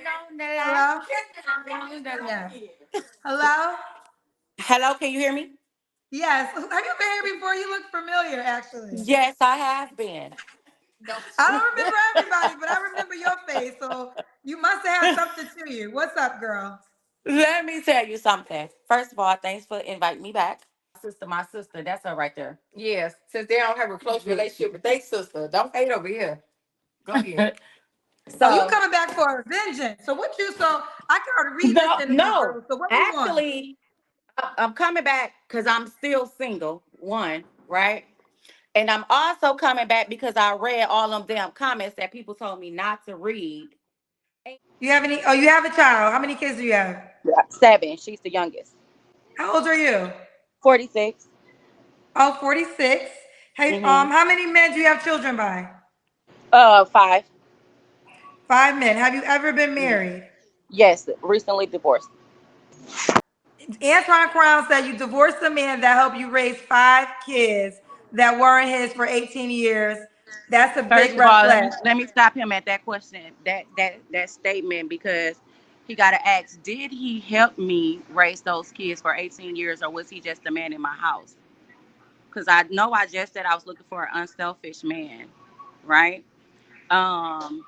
Hello? Yes. Hello? Hello, can you hear me? Yes. Have you been here before? You look familiar, actually. Yes, I have been. I don't remember everybody, but I remember your face. So you must have had something to you. What's up, girl? Let me tell you something. First of all, thanks for inviting me back. My sister, that's her right there. Yes, since they don't have a close relationship with their sister, don't hate over here. Go ahead. So you So coming back for a vengeance. So what you so I can already read no, this energy, no. girl. So what we want? Actually, I'm coming back because I'm still single. One, right? And I'm also coming back because I read all them damn comments that people told me not to read. You have any you have a child. How many kids do you have? Yeah, 7. She's the youngest. How old are you? 46. Oh, 46. Hey, Mm-hmm. how many men do you have children by? 5. 5 men. Have you ever been Mhm. married? Yes, recently divorced. Antoine Crown said you divorced a man that helped you raise 5 kids that weren't his for 18 years. That's a big First of red all, flag. let me stop him at that question, that statement, because he got to ask: did he help me raise those kids for 18 years, or was he just a man in my house? Because I know I just said I was looking for an unselfish man, right? Um,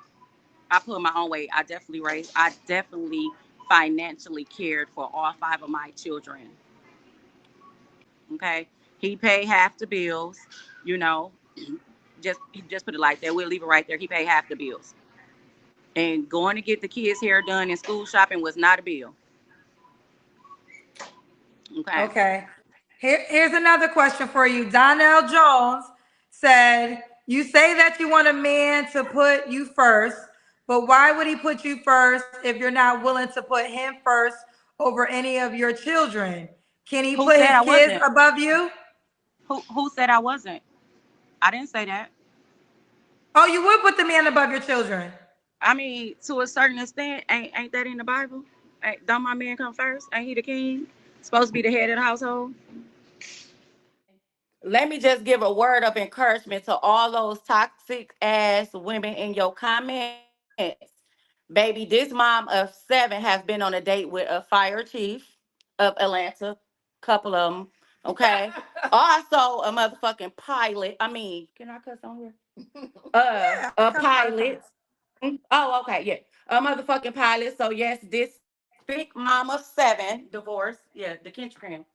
I put my own weight. I definitely financially cared for all 5 of my children. Okay, he paid half the bills, you know. Just put it like that. We'll leave it right there. He paid half the bills. And going to get the kids' hair done and school shopping was not a bill. Okay. Okay. Here's another question for you. Donnell Jones said, you say that you want a man to put you first, but why would he put you first if you're not willing to put him first over any of your children? Can he Who put said his I kids wasn't? above you? Who said I wasn't? I didn't say that. Oh, you would put the man above your children. I mean, to a certain extent, ain't that in the Bible? Don't my man come first? Ain't he the king? Supposed to be the head of the household? Let me just give a word of encouragement to all those toxic ass women in your comments. Baby, this mom of 7 has been on a date with a fire chief of Atlanta, couple of them. Okay. Also, a motherfucking pilot. I mean, can I cuss on here? Yeah, A cuss all the time. pilot. Oh, okay, yeah. A motherfucking pilot. So yes, this big mom of 7, divorced. Yeah, the Kentricam.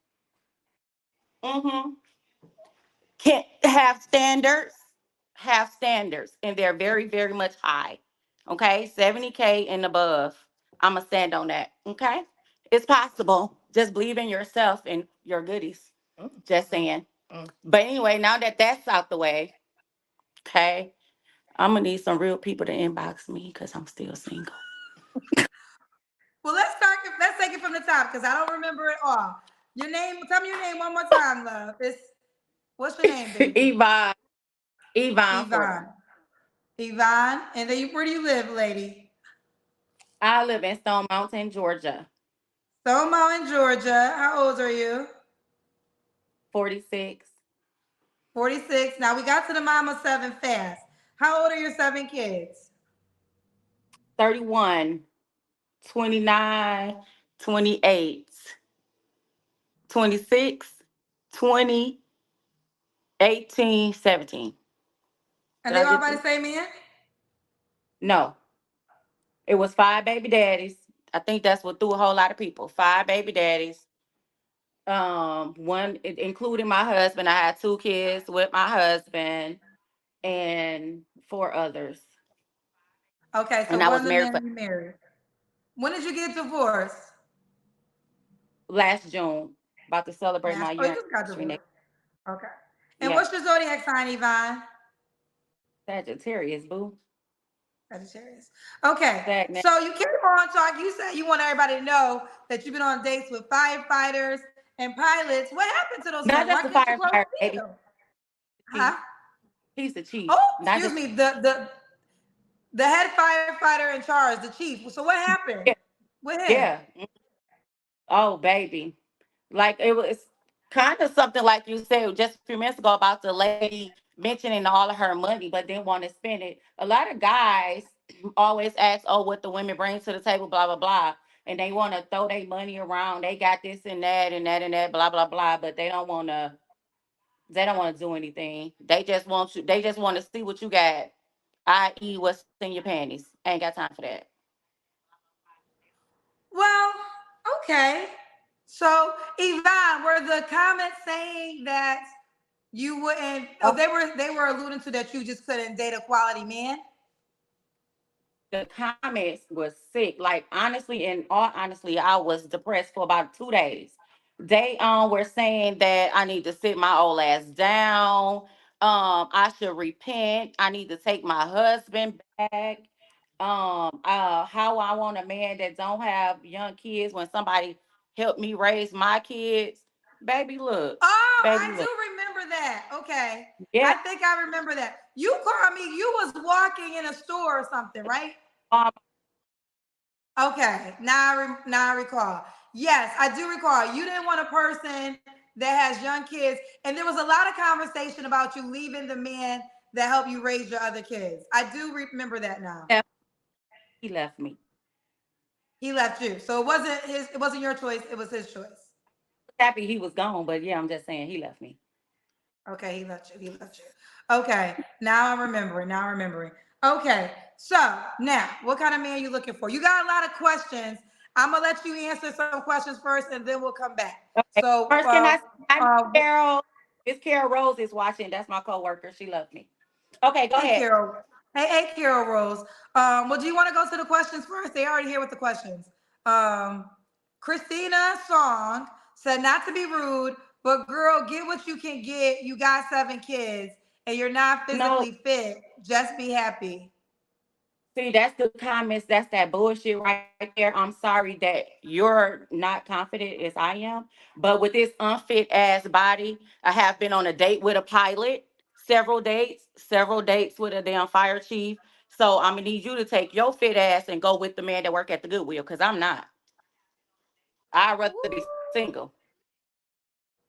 Mm-hmm. Can have standards, and they're very, very much high. Okay, 70K and above. I'ma stand on that. Okay, it's possible. Just believe in yourself and your goodies. Just saying. But anyway, now that that's out the way, okay, I'm gonna need some real people to inbox me because I'm still single. Well, let's take it from the top because I don't remember it all. Your name, tell me your name one more time, love. It's what's your name, baby? Yvonne, Yvonne Porter. Yvonne. Yvonne. And then where do you live, lady? I live in Stone Mountain, Georgia. Stone in Georgia. How old are you? 46. 46. Now we got to the mama 7 fast. How old are your 7 kids? 31, 29, 28, 26, 20, 18, 17. And Did they I all get by the this? same man? No, it was 5 baby daddies. I think that's what threw a whole lot of people. 5 baby daddies. One including my husband. I had 2 kids with my husband and 4 others. Okay, so And I one was of the married for men you married. When did you get divorced? last June. About to celebrate my Last. Oh, year you just got anniversary next. divorced. Okay. And Yeah, what's your zodiac sign, Yvonne? Sagittarius, boo. Sagittarius. Okay. Sag. So you came on talk. You said you want everybody to know that you've been on dates with firefighters and pilots. What happened to those Not men? just Why the couldn't you close firefighter, the baby. deal? Chief. Huh? He's the chief. Oh, Not excuse just me. The head firefighter in charge, the chief. So what happened yeah, with him? yeah. Oh, baby. Like it was kind of something like you said just a few minutes ago about the lady mentioning all of her money, but didn't want to spend it. A lot of guys always ask, oh, what the women bring to the table, blah, blah, blah. And they want to throw their money around. They got this and that and that and that, blah, blah, blah. But they don't want to do anything. They just want to see what you got, i.e. what's in your panties. Ain't got time for that. Well, okay. So, Yvonne, were the comments saying that you wouldn't? Oh, they were alluding to that you just couldn't date a quality man. The comments was sick. Like honestly, in all honesty, I was depressed for about 2 days. They were saying that I need to sit my old ass down. I should repent. I need to take my husband back. How I want a man that don't have young kids when somebody helped me raise my kids. Baby, look. Oh, Baby, I do look. remember that. Okay. I Yeah. think I remember that. You called me, you was walking in a store or something, right? Um, Okay. Now I recall. Yes, I do recall. You didn't want a person that has young kids. And there was a lot of conversation about you leaving the man that helped you raise your other kids. I do remember that now. he left me. He left you. So it wasn't your choice, it was his choice. Happy he was gone, but yeah, I'm just saying he left me. Okay, he left you. He left you. Okay, now I'm remembering. Now I'm remembering. Okay, so now what kind of man you looking for? You got a lot of questions. I'm gonna let you answer some questions first, and then we'll come back. Okay. So, First, can I say hi, Miss uh, Carol? Miss Carol Rose is watching. That's my coworker. She loved me. Okay, go hey ahead. Carol. Hey Carol Rose. Well, do you want to go to the questions first? They already here with the questions. Um, Christina Song said, not to be rude, but girl, get what you can get. You got 7 kids, and you're not No, physically fit. Just be happy. see, that's the comments. That's that bullshit right there. I'm sorry that you're not confident as I am, but with this unfit ass body, I have been on a date with a pilot, several dates with a damn fire chief. So I'm gonna need you to take your fit ass and go with the man that work at the Goodwill, because I'm not. I'd rather be single.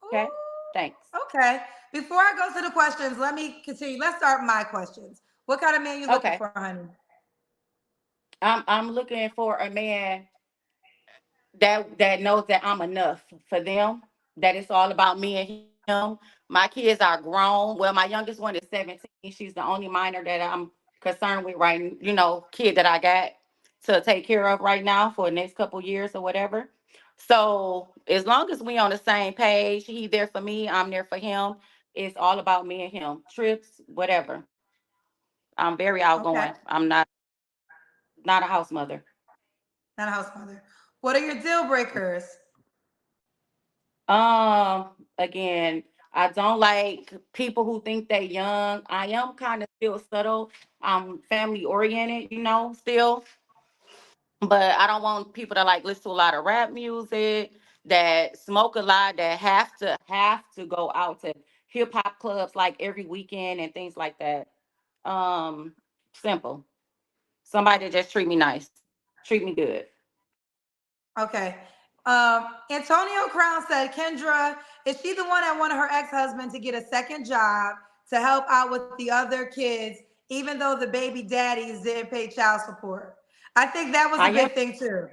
Okay, thanks. Okay. Before I go to the questions, let me continue. Let's start my questions. What kind of man you looking Okay. for, honey? I'm looking for a man that knows that I'm enough for them. That it's all about me and him. My kids are grown. Well, my youngest one is 17. She's the only minor that I'm concerned with right, kid that I got to take care of right now for the next couple years or whatever. So as long as we on the same page, he there for me, I'm there for him. It's all about me and him. Trips, whatever. I'm very Okay. outgoing. I'm not a house mother. Not a house mother. What are your deal breakers? Again, I don't like people who think they young. I am kind of still subtle. I'm family oriented, still. But I don't want people to like listen to a lot of rap music, that smoke a lot, that have to go out to hip hop clubs like every weekend and things like that. Um, Simple. Somebody that just treat me nice, treat me good. Okay. Antonio Crown said, Kendra, is she the one that wanted her ex-husband to get a second job to help out with the other kids, even though the baby daddies didn't pay child support? I think that was a I am. big thing too.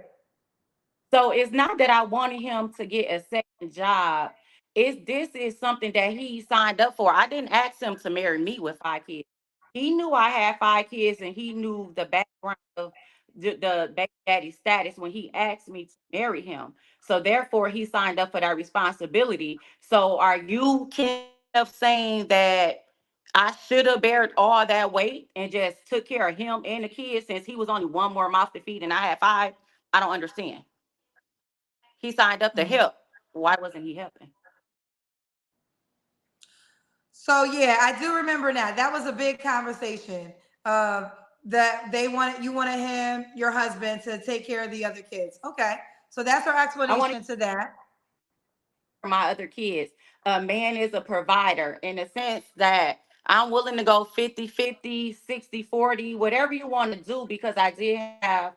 So it's not that I wanted him to get a second job. This is something that he signed up for. I didn't ask him to marry me with 5 kids. He knew I had 5 kids and he knew the background of the baby daddy status when he asked me to marry him. So therefore he signed up for that responsibility. So are you, Kev, saying that I should have bared all that weight and just took care of him and the kids since he was only one more mouth to feed and I had 5? I don't understand. He signed up to Mhm. help. Why wasn't he helping? So yeah, I do remember that. That was a big conversation. Uh, that you wanted him, your husband, to take care of the other kids. Okay, so that's our I want explanation to that. for my other kids. A man is a provider in the sense that I'm willing to go 50-50, 60-40, whatever you want to do because I did have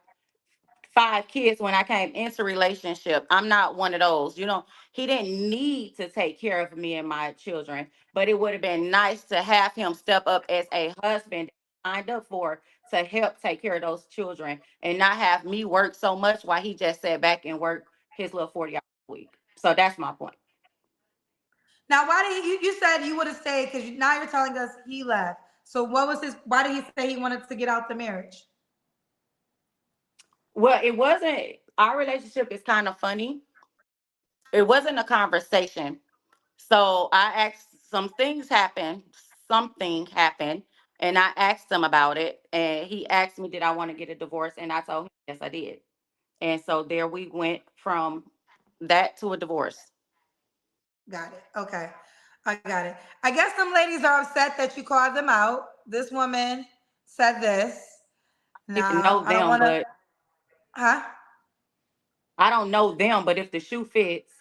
5 kids when I came into relationship. I'm not one of those. He didn't need to take care of me and my children, but it would have been nice to have him step up as a husband signed up for to help take care of those children and not have me work so much while he just sat back and worked his little 40 hours a week. So that's my point. Now, why did you said you would have stayed because now you're telling us he left. So what was his? Why did he say he wanted to get out the marriage? Well, it wasn't, our relationship is kind of funny. It wasn't a conversation. So I asked, something happened, and I asked him about it. And he asked me, did I want to get a divorce? And I told him, yes, I did. And so there we went from that to a divorce. Got it. Okay, I got it. I guess some ladies are upset that you called them out. This woman said this. Even Now know I don't them, want to. but Huh? I don't know them, but if the shoe fits,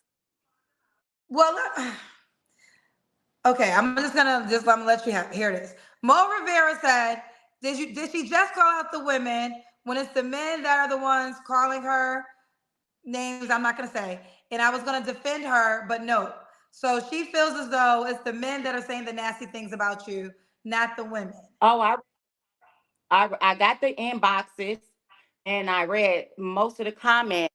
Well, okay. I'm gonna let you have. Here it is. Mo Rivera said, Did she just call out the women when it's the men that are the ones calling her names I'm not gonna say, and I was gonna defend her, but no. So she feels as though it's the men that are saying the nasty things about you, not the women. oh, I got the inboxes and I read most of the comments.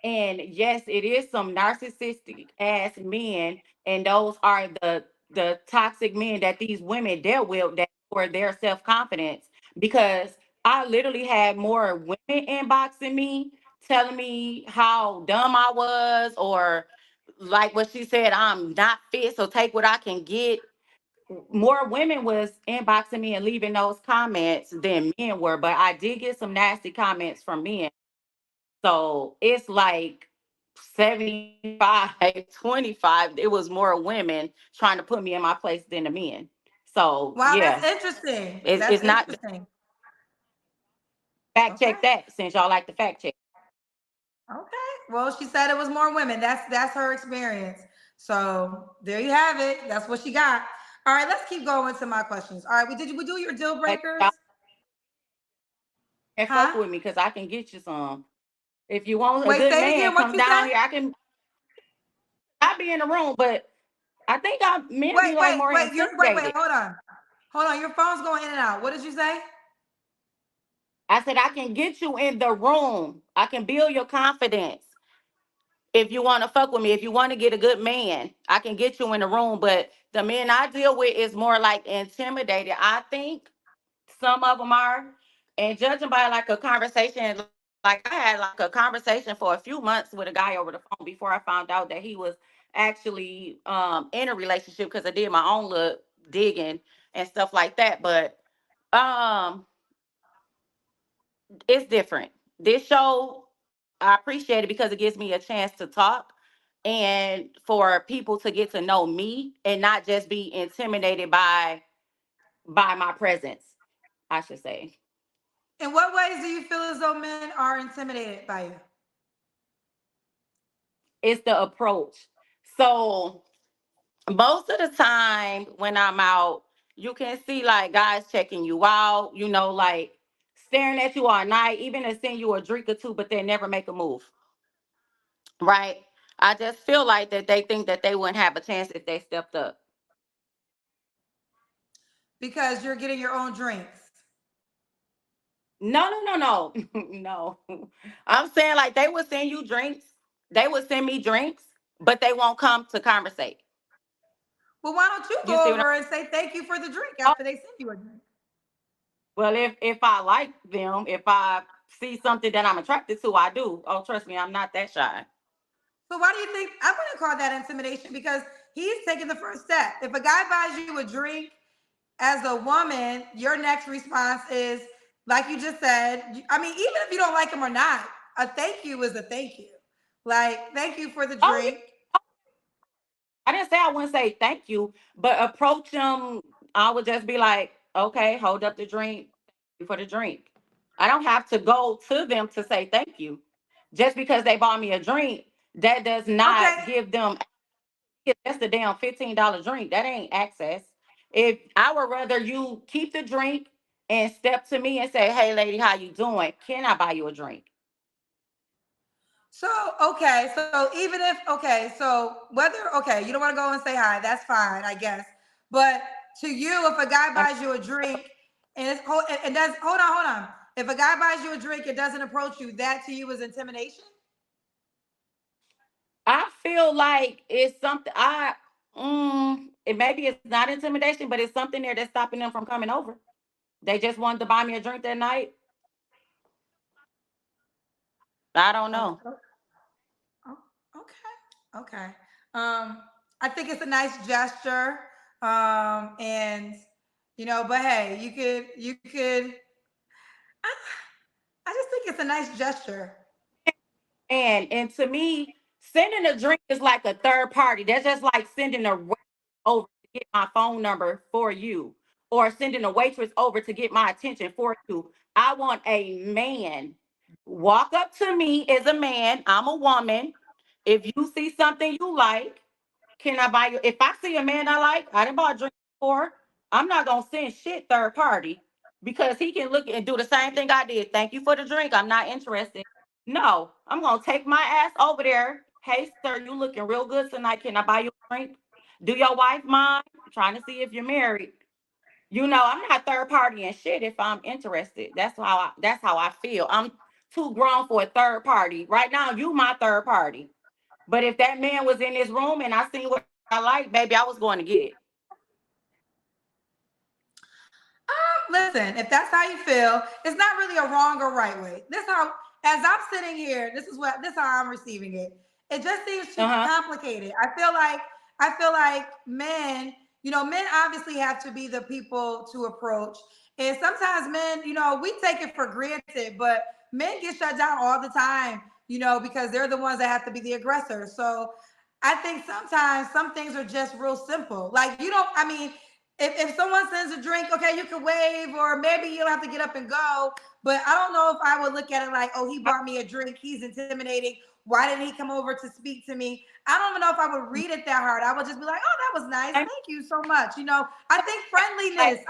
And yes, it is some narcissistic ass men, and those are the toxic men that these women dealt with that for their self confidence. Because I literally had more women inboxing me, telling me how dumb I was, or like what she said, I'm not fit, so take what I can get. More women was inboxing me and leaving those comments than men were, but I did get some nasty comments from men. So it's like 75-25. It was more women trying to put me in my place than the men. So Wow, yeah, that's interesting. it's That's not, interesting. fact Okay. check that since y'all like to fact check. Okay. Well, she said it was more women. That's her experience. So there you have it. That's what she got. All right, let's keep going to my questions. All right, we do your deal But breakers? y'all can Huh? fuck with me because I can get you some. If you want a Wait, good say it man, again. What come you say? down here. I'll be in the room, but I think men Wait, be like wait, more wait. Wait. intimidated. Hold on. Hold on. Your phone's going in and out. What did you say? I said I can get you in the room. I can build your confidence. If you want to fuck with me, if you want to get a good man, I can get you in the room. But the men I deal with is more like intimidated. I think some of them are. And judging by like a conversation, like I had like a conversation for a few months with a guy over the phone before I found out that he was actually in a relationship because I did my own little digging and stuff like that. But um it's different. This show, I appreciate it because it gives me a chance to talk and for people to get to know me and not just be intimidated by my presence, I should say. In what ways do you feel as though men are intimidated by you? It's the approach. So most of the time when I'm out, you can see like guys checking you out, like staring at you all night, even to send you a drink or two, but they never make a move. Right? I just feel like that they think that they wouldn't have a chance if they stepped up. Because you're getting your own drinks. No, no, no, no, no. I'm saying like they would send you drinks. They would send me drinks, but they won't come to conversate. Well, why don't you You see go what I'm over and say thank you for the drink oh, after they send you a drink? well, if I like them, if I see something that I'm attracted to, I do. Oh, trust me, I'm not that shy. So why do you think I wouldn't call that intimidation? Because he's taking the first step. If a guy buys you a drink as a woman, your next response is like you just said. I mean, even if you don't like him or not, a thank you is a thank you. Like, thank you for the Oh yeah. drink. I didn't say I wouldn't say thank you, but approach them. I would just be like, okay, hold up the drink. Thank you for the drink. I don't have to go to them to say thank you. Just because they bought me a drink, that does Okay. not give them. That's the damn $15 drink. That ain't access. If I would rather you keep the drink and step to me and say, "Hey, lady, how you doing? Can I buy you a drink?" So, okay. So even if, okay, so whether, okay, you don't want to go and say hi, that's fine, I guess. But to you, if a guy And buys you a drink And it's and does hold on. If a guy buys you a drink and doesn't approach you, that to you is intimidation. I feel like it's something it maybe it's not intimidation, but it's something there that's stopping them from coming over. They just wanted to buy me a drink that night. I don't Oh, know. oh, okay, okay. I think it's a nice gesture. And but hey, you could. I, I just think it's a nice gesture. And to me, sending a drink is like a third party. That's just like sending a waitress over to get my phone number for you, or sending a waitress over to get my attention for you. I want a man walk up to me as a man. I'm a woman. If you see something you like, can I buy you? If I see a man I like, I didn't buy a drink before. I'm not gonna send shit third party because he can look and do the same thing I did. Thank you for the drink. I'm not interested. No, I'm gonna take my ass over there. Hey, sir, you looking real good tonight. Can I buy you a drink? Do your wife mind? I'm trying to see if you're married. I'm not third party and shit if I'm interested. That's how I feel. I'm too grown for a third party. Right now, you my third party. But if that man was in this room and I seen what I like, baby, I was going to get it. Listen, if that's how you feel, it's not really a wrong or right way. This how, as I'm sitting here, this how I'm receiving it. It just seems too Uh-huh. complicated. I feel like men, men obviously have to be the people to approach. And sometimes men, we take it for granted, but men get shut down all the time, because they're the ones that have to be the aggressor. So I think sometimes some things are just real simple. Like I mean, if someone sends a drink, okay, you can wave, or maybe you'll have to get up and go. But I don't know if I would look at it like, oh, he bought me a drink, he's intimidating. Why didn't he come over to speak to me? I don't even know if I would read it that hard. I would just be like, oh, that was nice. Thank you so much. I think friendliness.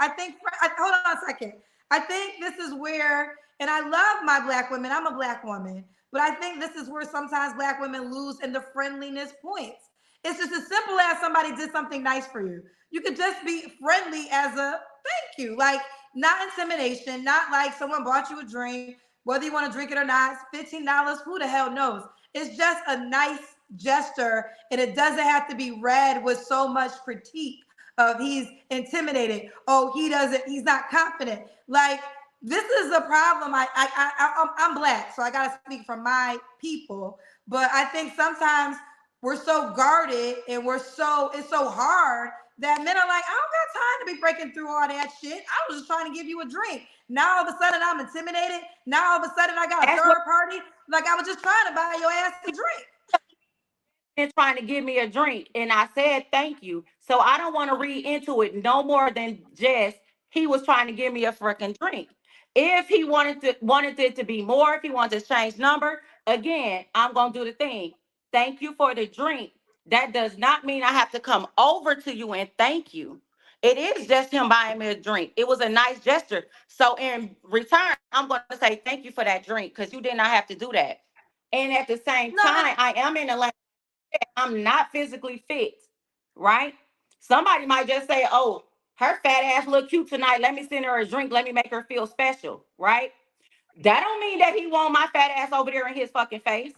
Hold on a second. I think this is where, and I love my black women. I'm a black woman, but I think this is where sometimes black women lose in the friendliness points. It's just as simple as somebody did something nice for you. You could just be friendly as a thank you, like not intimidation, not like someone bought you a drink, whether you want to drink it or not. It's $15. Who the hell knows? It's just a nice gesture, and it doesn't have to be read with so much critique of he's intimidated. Oh, he doesn't. He's not confident. Like this is a problem. I'm black, so I gotta speak from my people. But I think sometimes we're so guarded and it's so hard that men are like, I don't got time to be breaking through all that shit. I was just trying to give you a drink. Now all of a sudden I'm intimidated. Now all of a sudden I got a That's what third party. Like I was just trying to buy your ass a drink. been trying to give me a drink, and I said thank you. So I don't want to read into it no more than just he was trying to give me a freaking drink. If he wanted it to be more, if he wanted to change number, again, I'm gonna do the thing. Thank you for the drink. That does not mean I have to come over to you and thank you. It is just him buying me a drink. It was a nice gesture. So in return, I'm going to say thank you for that drink because you did not have to do that. And at the same No, time, I am in a I'm not physically fit, right? Somebody might just say, "Oh, her fat ass look cute tonight. Let me send her a drink. Let me make her feel special," right? That don't mean that he want my fat ass over there in his fucking face.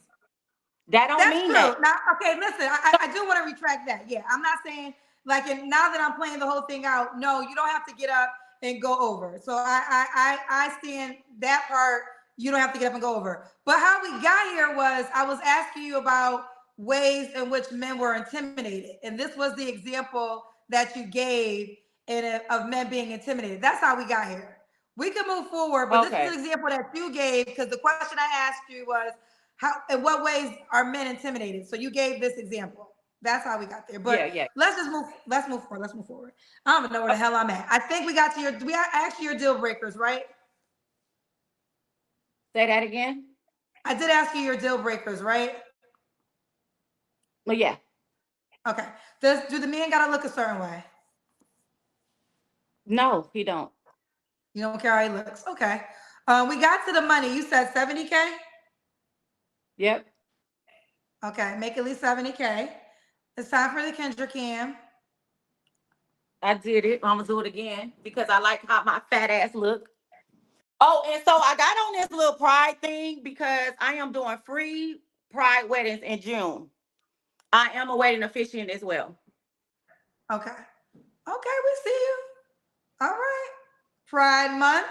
That don't that's mean true. that. Now, okay, listen, I do want to retract that. Yeah, I'm not saying like, and now that I'm playing the whole thing out, no, you don't have to get up and go over. So I stand that part. You don't have to get up and go over. But how we got here was I was asking you about ways in which men were intimidated, and this was the example that you gave of men being intimidated. That's how we got here. We can move forward, but this is Okay. an example that you gave because the question I asked you was how, in what ways are men intimidated? So you gave this example. That's how we got there. Yeah, But yeah. let's move forward. Let's move forward. I don't even know where the hell I'm at. I think we got to we asked you your deal breakers, right? Say that again. I did ask you your deal breakers, right? Well, yeah. Okay. Do the men gotta look a certain way? No, he don't. You don't care how he looks. Okay. We got to the money. You said 70K? Yep. Okay, make at least 70K. It's time for the Kendra Cam. I did it. I'm gonna do it again because I like how my fat ass look. Oh, and so I got on this little pride thing because I am doing free pride weddings in June. I am a wedding officiant as well. Okay. Okay, we see you. All right. Pride Month.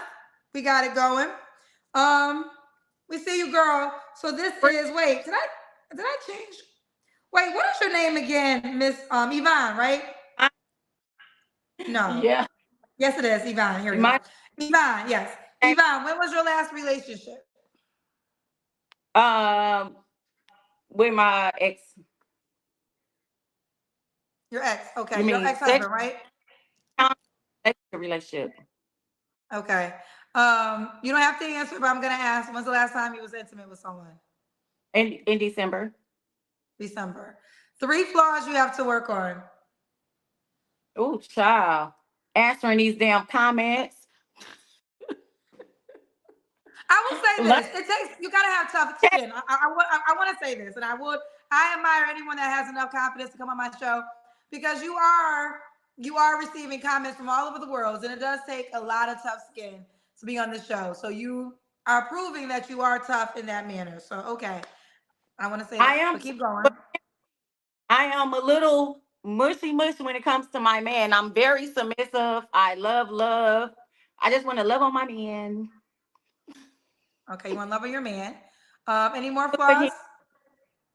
We got it going. We see you, girl. So this is wait, did I change? Wait, what is your name again, Miss Yvonne, right? No. Yeah. Yes, it is, Yvonne. Here we My go. Yvonne, yes. Yvonne, when was your last relationship? with my ex. Your ex. Okay. You Your mean ex-husband, right? sex relationship? Okay. You don't have to answer, but I'm gonna ask, when's the last time you was intimate with someone? In December. December. 3 flaws you have to work on. Oh, child. Answering these damn comments. I will say this: it takes you gotta have tough skin. I want to say this, and I admire anyone that has enough confidence to come on my show because you are receiving comments from all over the world, and it does take a lot of tough skin to be on the show. So you are proving that you are tough in that manner. So okay, I want to say that. But keep going. I am a little mushy when it comes to my man. I'm very submissive. I love. I just want to love on my man. Okay, you want to love on your man. Any more flaws?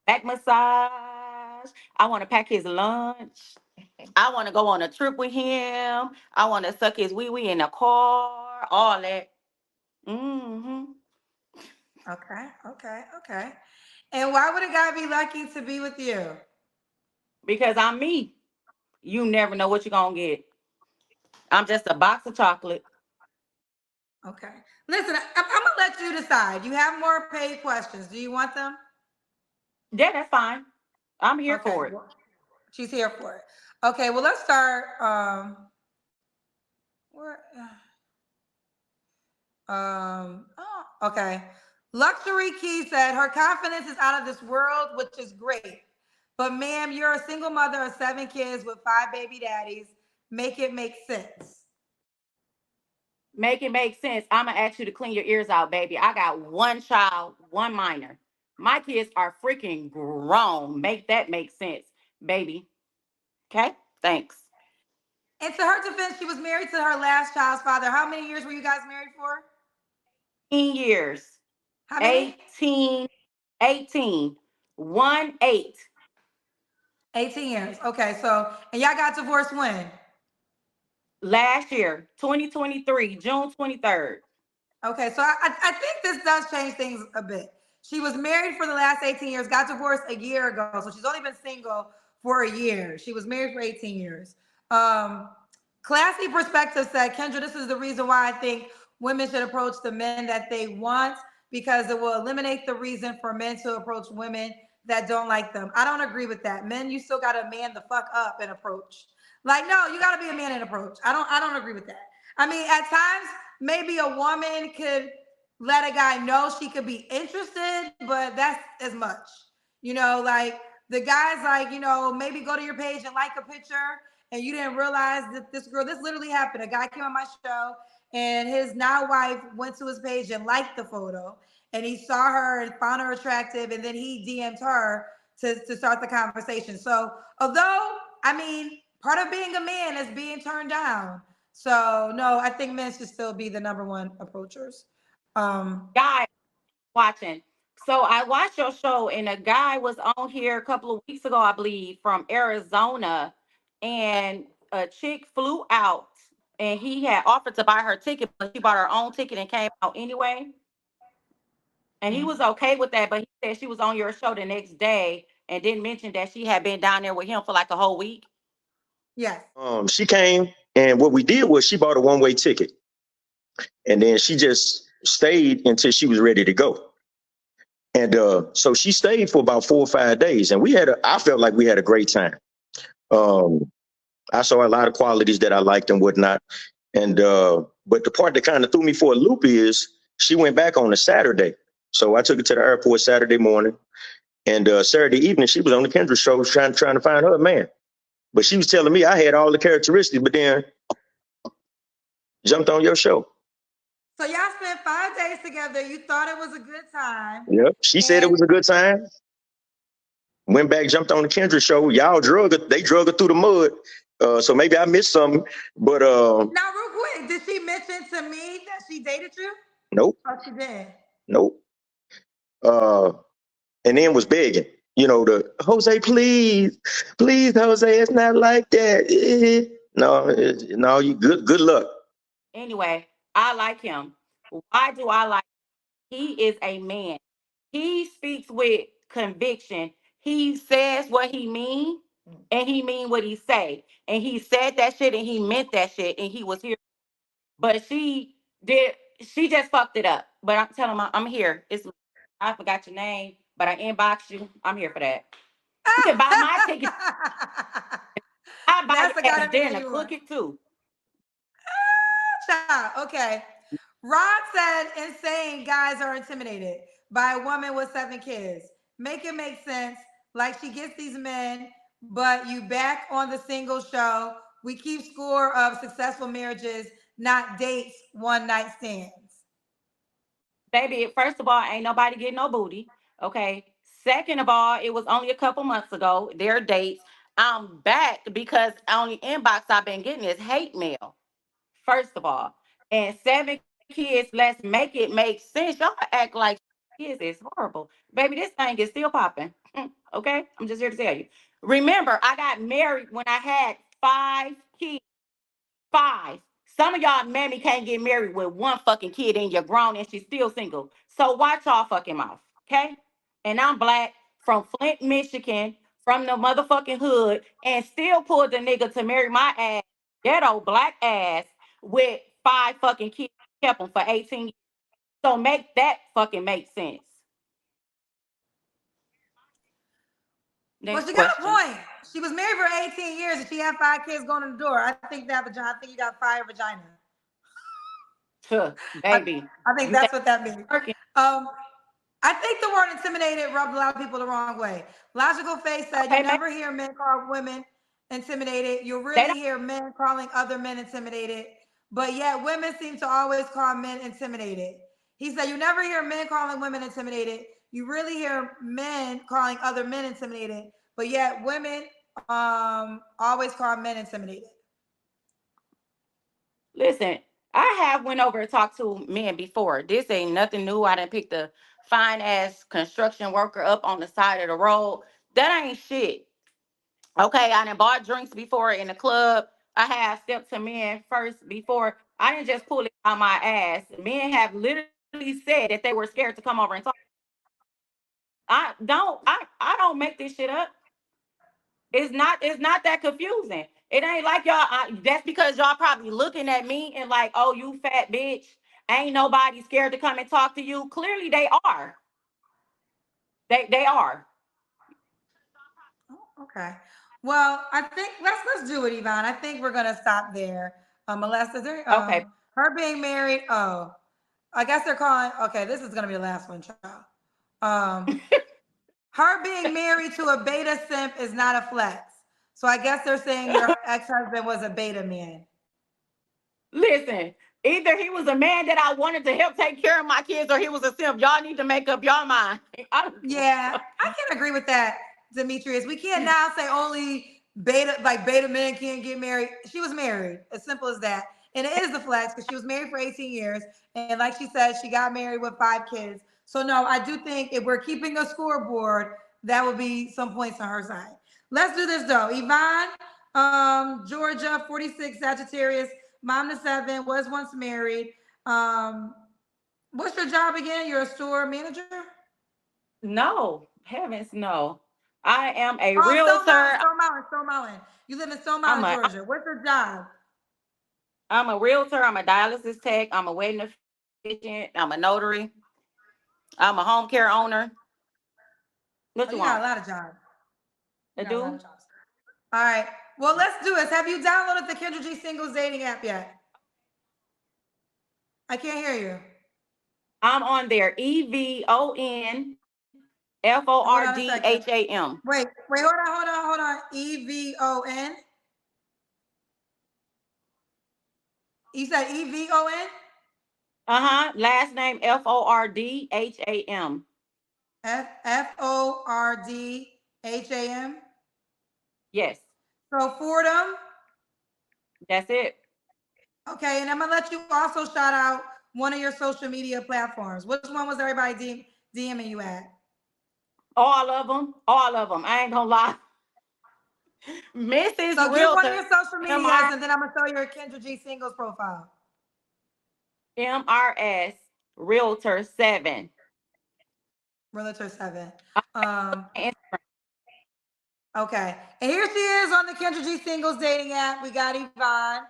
Back massage. I want to pack his lunch. I want to go on a trip with him. I want to suck his wee wee in the car. All that. Mm-hmm. Okay. And why would a guy be lucky to be with you? Because I'm me. You never know what you're gonna get. I'm just a box of chocolate. Okay. Listen, I'm gonna let you decide. You have more paid questions. Do you want them? Yeah, that's fine. I'm here for it. She's here for it. Okay, well, let's start. Okay. Luxury Key said her confidence is out of this world, which is great. But ma'am, you're a single mother of 7 kids with 5 baby daddies. Make it make sense. Make it make sense. I'm gonna ask you to clean your ears out, baby. I got 1 child, 1 minor. My kids are freaking grown. Make that make sense, baby. Okay? Thanks. And to her defense, she was married to her last child's father. How many years were you guys married for? 18 years. How many? 18. 1 8. 18 years. Okay, so, and y'all got divorced when? Last year, 2023, June 23rd. Okay, so I think this does change things a bit. She was married for the last 18 years, got divorced a year ago. So she's only been single for a year. She was married for 18 years. Classy Perspective said, Kendra, this is the reason why I think women should approach the men that they want because it will eliminate the reason for men to approach women that don't like them. I don't agree with that. Men, you still got to man the fuck up and approach. Like, no, you got to be a man and approach. I don't agree with that. I mean, at times, maybe a woman could let a guy know she could be interested, but that's as much. You know, like the guy's like, you know, maybe go to your page and like a picture and you didn't realize that this literally happened. A guy came on my show and his now wife went to his page and liked the photo and he saw her and found her attractive and then he DM'd her to start the conversation. So although, I mean, part of being a man is being turned down. So no, I think men should still be the number one approachers. Guy watching. So I watched your show and a guy was on here a couple of weeks ago, I believe, from Arizona, and a chick flew out and he had offered to buy her ticket, but she bought her own ticket and came out anyway. And he was okay with that, but he said she was on your show the next day and didn't mention that she had been down there with him for like a whole week. Yes. She came and what we did was she bought a one-way ticket. And then she just stayed until she was ready to go. And so she stayed for about 4 or 5 days. And I felt like we had a great time. I saw a lot of qualities that I liked and whatnot. And but the part that kind of threw me for a loop is she went back on a Saturday. So I took her to the airport Saturday morning. And Saturday evening, she was on the Kendra show trying to find her man. But she was telling me I had all the characteristics, but then jumped on your show. So y'all spent 5 days together. You thought it was a good time. Yep. She said it was a good time. Went back, jumped on the Kendra show. Y'all drug her. They drug her through the mud. So maybe I missed something. But Now, real quick, did she mention to me that she dated you? Nope. Oh, she did. Nope. And then was begging. You know, the Jose, please, Jose, it's not like that. No, you good luck. Anyway, I like him. Why do I like him? He is a man. He speaks with conviction. He says what he mean, and he mean what he say. And he said that shit, and he meant that shit, and he was here. But she just fucked it up. But I'm telling him, I'm here. I forgot your name, but I inboxed you. I'm here for that. You can buy my ticket. I buy That's the your kind ass of dinner, man you cook want. it too. Child, okay. Rod said insane guys are intimidated by a woman with 7 kids. Make it make sense. Like she gets these men, but you back on the single show. We keep score of successful marriages, not dates, one night stands. Baby, first of all, ain't nobody getting no booty. Okay. Second of all, it was only a couple months ago. Their dates. I'm back because on the inbox I've been getting is hate mail. First of all. And 7 kids, let's make it make sense. Y'all act like kids is horrible. Baby, this thing is still popping. Okay? I'm just here to tell you. Remember, I got married when I had 5 kids. 5. Some of y'all mammy can't get married with 1 fucking kid and you're grown and she's still single. So watch y'all fucking mouth, okay? And I'm black from Flint, Michigan, from the motherfucking hood, and still pulled the nigga to marry my ass, ghetto black ass, with 5 fucking kids, kept him for 18 years. So make that fucking make sense. Well, Next she got a question. point. She was married for 18 years and she had 5 kids going in the door. I think you got 5 vagina. Baby. I think You that's think what that means. working? I think the word intimidated rubbed a lot of people the wrong way. Logical Face said you Okay, never hear men call women intimidated. You'll they really don't hear men calling other men intimidated, but yet women seem to always call men intimidated. He said you never hear men calling women intimidated. You really hear men calling other men intimidated, but yet women always call men intimidated. listen, I have went over and talked to men before. This ain't nothing new. I done picked a fine ass construction worker up on the side of the road. That ain't shit. Okay, I done bought drinks before in the club. I have stepped to men first before. I didn't just pull it out my ass. Men have literally said that they were scared to come over and talk. I don't make this shit up. It's not that confusing. It ain't like y'all. That's because y'all probably looking at me and like, oh, you fat bitch. Ain't nobody scared to come and talk to you. Clearly, they are. They are. Okay. Well, I think let's do it, Yvonne. I think we're gonna stop there. Molesta, Okay. her being married. Oh, I guess they're calling. Okay, this is gonna be the last one, child. Um, her being married to a beta simp is not a flex. So I guess they're saying your ex-husband was a beta man. Listen, either he was a man that I wanted to help take care of my kids, or he was a simp. Y'all need to make up your mind. Yeah, I can agree with that, Demetrius. We can't now say only beta men can't get married. She was married, as simple as that. And it is the flex because she was married for 18 years. And like she said, she got married with 5 kids. So no, I do think if we're keeping a scoreboard, that would be some points on her side. Let's do this though. Yvonne, Georgia, 46, Sagittarius, mom to 7, was once married. What's your job again? You're a store manager? No, heavens no. I am a Oh, Stone Mountain, realtor. Stone Mountain, Stone Mountain. You live in Stone I'm Mountain, a Georgia. What's your job? I'm a realtor. I'm a dialysis tech. I'm a wedding officiant. I'm a notary. I'm a home care owner. What Oh, you you got want? a lot of jobs. You I got a lot do. of jobs. All right. Well, let's do this. Have you downloaded the Kendra G Singles dating app yet? I can't hear you. I'm on there. EVON FORDHAM. Wait, hold on. EVON. You said EVON? Last name FORDHAM. FORDHAM. Yes, So Fordham. that's it. Okay, and I'm gonna let you also shout out one of your social media platforms. Which one was everybody DMing you at? All of them. I ain't gonna lie. Mrs. So give one of your Realtor, social medias, and then I'm gonna show your Kendra G singles profile. MRS Realtor 7. Realtor 7. Instagram. Okay, and here she is on the Kendra G singles dating app. We got Yvonne.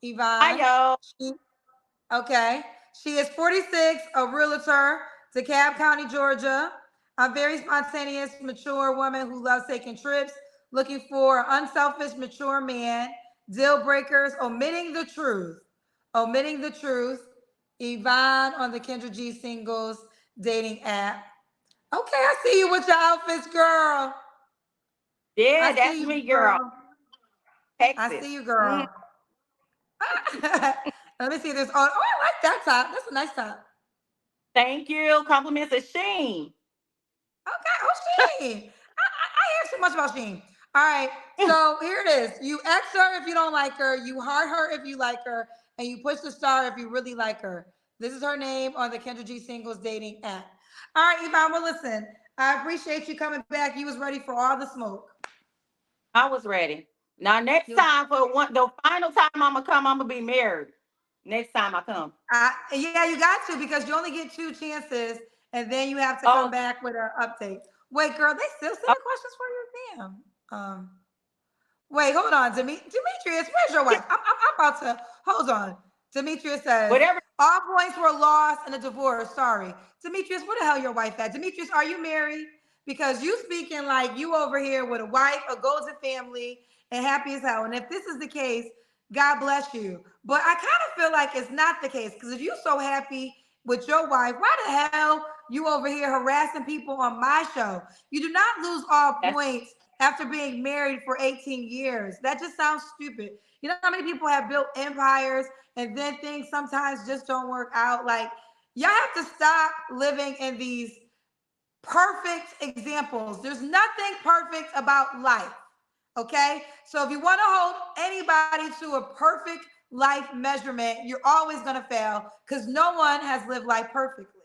Hi, yo. Okay. She is 46, a realtor, DeKalb County, Georgia. A very spontaneous, mature woman who loves taking trips, looking for an unselfish, mature man. Deal breakers, omitting the truth. Omitting the truth. Yvonne on the Kendra G singles dating app. Okay, I see you with your outfits, girl. Yeah, that's me, girl. Texas. I see you, girl. Let me see this. Oh, I like that top. That's a nice top. Thank you. Compliments of Sheen. Okay. Oh, Sheen. I hear so much about Sheen. All right. So here it is. You X her if you don't like her. You heart her if you like her. And you push the star if you really like her. This is her name on the Kendra G singles dating app. All right, Yvonne. Well, listen. I appreciate you coming back. You was ready for all the smoke. I was ready. Now, next time, the final time I'm going to come, I'm going to be married. Next time I come. Yeah, you got to, because you only get 2 chances, and then you have to come back with an update. Wait, girl, they still sending questions for you? Damn. Wait, hold on, Demetrius, where's your wife? I'm about to, hold on. Demetrius says, whatever. All points were lost in a divorce. Sorry. Demetrius, where the hell your wife at? Demetrius, are you married? Because you speaking like you over here with a wife, a golden family, and happy as hell. And if this is the case, God bless you. But I kind of feel like it's not the case, because if you're so happy with your wife, why the hell you over here harassing people on my show? You do not lose all points after being married for 18 years. That just sounds stupid. You know how many people have built empires and then things sometimes just don't work out? Like, y'all have to stop living in these perfect examples. There's nothing perfect about life. Okay, so if you want to hold anybody to a perfect life measurement, you're always going to fail, because no one has lived life perfectly.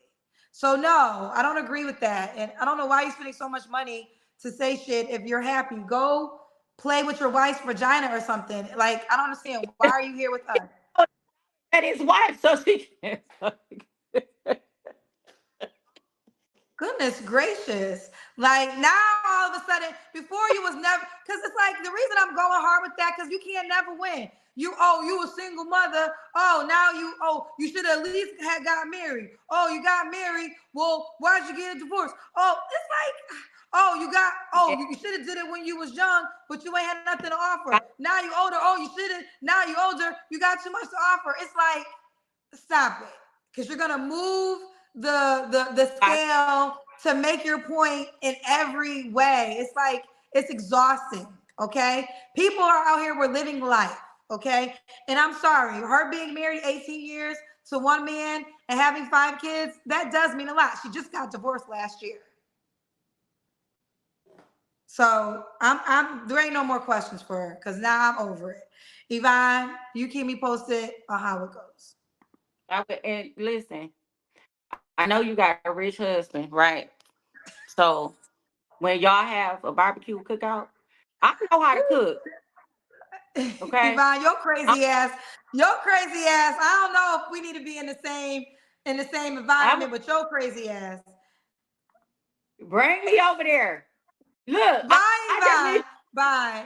So no, I don't agree with that. And I don't know why you're spending so much money to say shit. If you're happy, go play with your wife's vagina or something. Like, I don't understand. Why are you here with us? That is wife, so she can. Goodness gracious. Like, now all of a sudden, before you was never, because it's like, the reason I'm going hard with that, because you can't never win. You a single mother. Now you should at least have got married. You got married. Well, why'd you get a divorce? It's like, you should have did it when you was young, but you ain't had nothing to offer. Now you older. You should have. Now you older. You got too much to offer. It's like, stop it, because you're gonna move the scale to make your point in every way. It's like, it's exhausting. Okay, people are out here, we're living life. Okay, and I'm sorry, her being married 18 years to one man and having 5 kids, that does mean a lot. She just got divorced last year. So there ain't no more questions for her, because now I'm over it. Yvonne, you keep me posted on how it goes. And listen, I know you got a rich husband, right? So when y'all have a barbecue cookout, I know how to cook. Okay, Yvonne, your crazy ass. I don't know if we need to be in the same environment with your crazy ass. Bring me over there. Look, Bye, Yvonne. Bye.